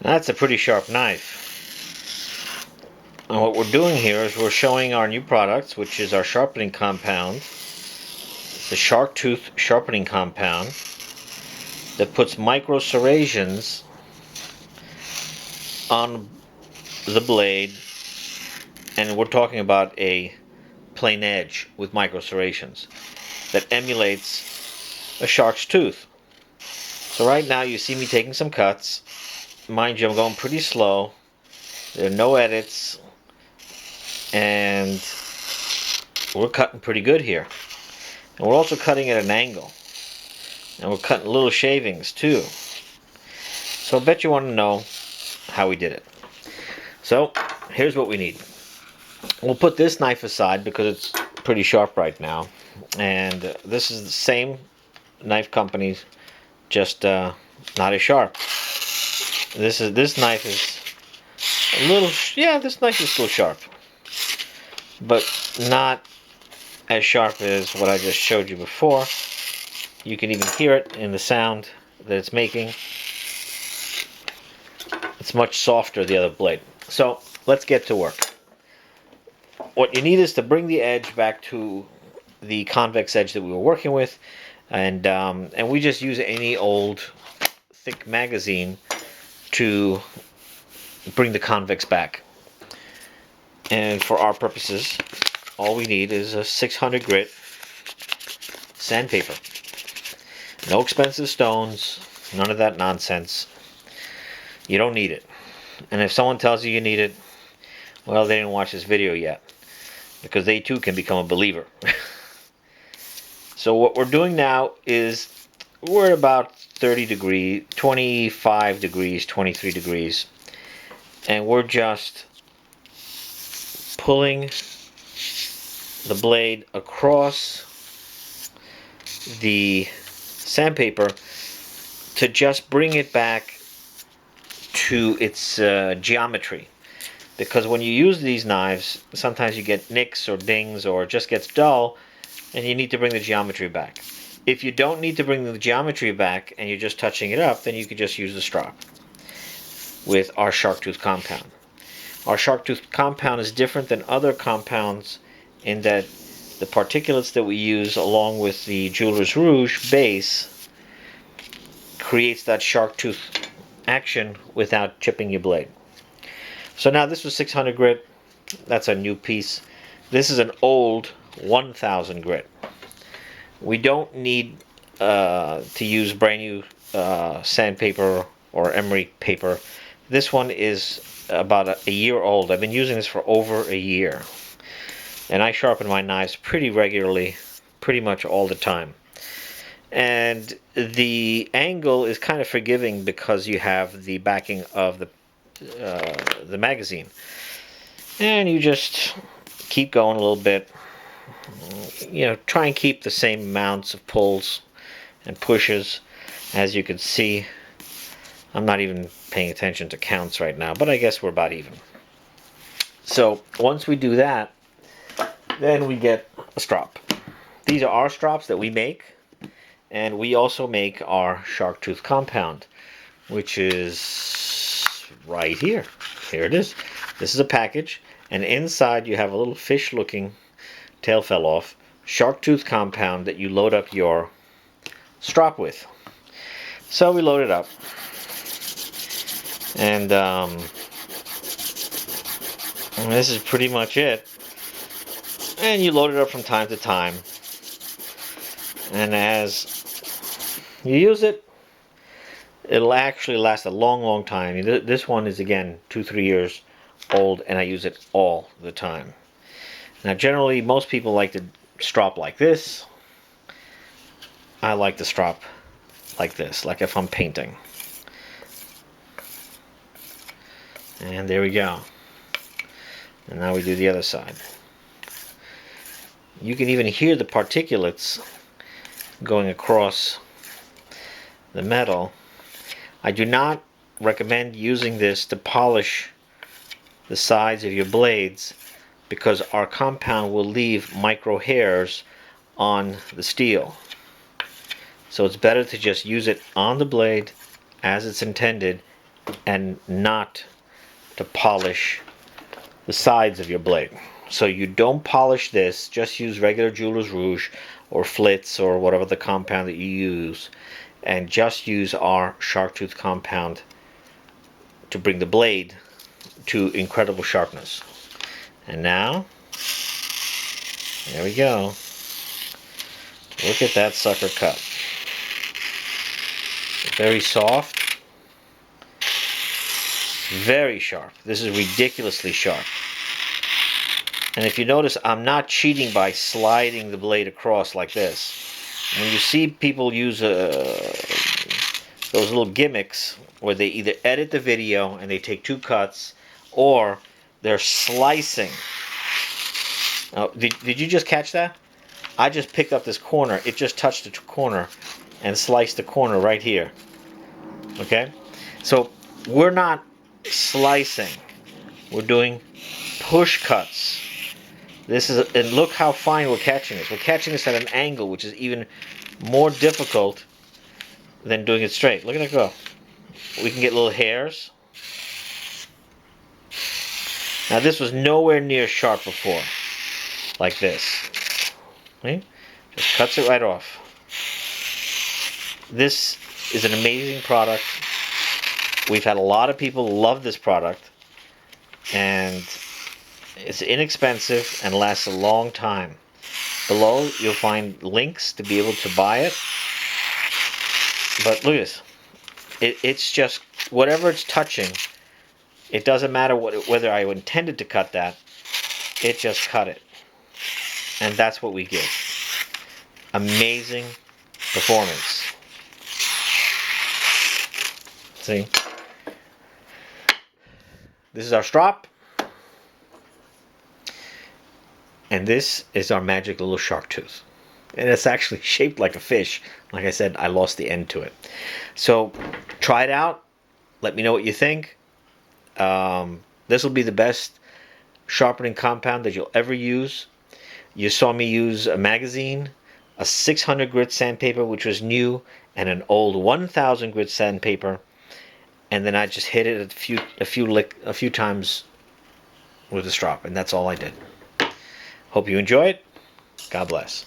That's a pretty sharp knife. And what we're doing here is we're showing our new products, which is our sharpening compound. It's the shark tooth sharpening compound that puts micro serrations on the blade, and we're talking about a plain edge with micro serrations that emulates a shark's tooth. So right now you see me taking some cuts. Mind you, I'm going pretty slow. There are no edits, and we're cutting pretty good here. And we're also cutting at an angle, and we're cutting little shavings too. So I bet you want to know how we did it. So here's what we need. We'll put this knife aside because it's pretty sharp right now, and this is the same knife company, just not as sharp. This knife is a little, yeah, this knife is still sharp, but not as sharp as what I just showed you before. You can even hear it in the sound that it's making. It's much softer, the other blade. So let's get to work. What you need is to bring the edge back to the convex edge that we were working with, and we just use any old thick magazine to bring the convex back. And for our purposes, all we need is a 600 grit sandpaper. No expensive stones, none of that nonsense. You don't need it. And if someone tells you need it, well, they didn't watch this video yet, because they too can become a believer. So what we're doing now is we're at about 30 degrees, 25 degrees, 23 degrees, and we're just pulling the blade across the sandpaper to just bring it back to its geometry. Because when you use these knives, sometimes you get nicks or dings, or it just gets dull, and you need to bring the geometry back. If you don't need to bring the geometry back and you're just touching it up, then you could just use the strop with our shark tooth compound. Our shark tooth compound is different than other compounds in that the particulates that we use along with the Jeweler's Rouge base creates that shark tooth action without chipping your blade. So now this was 600 grit. That's a new piece. This is an old 1000 grit. We don't need to use brand new sandpaper or emery paper. This one is about a year old. I've been using this for over a year. And I sharpen my knives pretty regularly, pretty much all the time. And the angle is kind of forgiving because you have the backing of the magazine. And you just keep going a little bit. You know, try and keep the same amounts of pulls and pushes. As you can see, I'm not even paying attention to counts right now, but I guess we're about even. So once we do that, then we get a strop. These are our strops that we make, and we also make our shark tooth compound, which is right here. Here it is. This is a package, and inside you have a little fish looking, tail fell off, shark tooth compound that you load up your strop with. So we load it up, and this is pretty much it. And you load it up from time to time, and as you use it, it'll actually last a long time. This one is, again, 2-3 years old, and I use it all the time. Now generally most people like to strop like this. I like to strop like this, like if I'm painting. And there we go. And now we do the other side. You can even hear the particulates going across the metal. I do not recommend using this to polish the sides of your blades, because our compound will leave micro hairs on the steel. So it's better to just use it on the blade as it's intended and not to polish the sides of your blade. So you don't polish this, just use regular Jeweler's Rouge or Flitz or whatever the compound that you use, and just use our shark tooth compound to bring the blade to incredible sharpness. And now, there we go. Look at that sucker cut. Very soft, very sharp. This is ridiculously sharp. And if you notice, I'm not cheating by sliding the blade across like this. When you see people use those little gimmicks where they either edit the video and they take two cuts, or they're slicing. Oh, did you just catch that? I just picked up this corner. It just touched the corner and sliced the corner right here. Okay? So we're not slicing. We're doing push cuts. This is, and look how fine we're catching this. We're catching this at an angle, which is even more difficult than doing it straight. Look at it go. We can get little hairs. Now this was nowhere near sharp before, like this. See? Just cuts it right off. This is an amazing product. We've had a lot of people love this product, and it's inexpensive and lasts a long time. Below you'll find links to be able to buy it. But look at this. It's just, whatever it's touching, it doesn't matter whether I intended to cut that, it just cut it. And that's what we get. Amazing performance. See? This is our strop. And this is our magic little shark tooth. And it's actually shaped like a fish. Like I said, I lost the end to it. So try it out. Let me know what you think. This will be the best sharpening compound that you'll ever use. You saw me use a magazine, a 600 grit sandpaper, which was new, and an old 1000 grit sandpaper. And then I just hit it a few times with a strop, and that's all I did. Hope you enjoy it. God bless.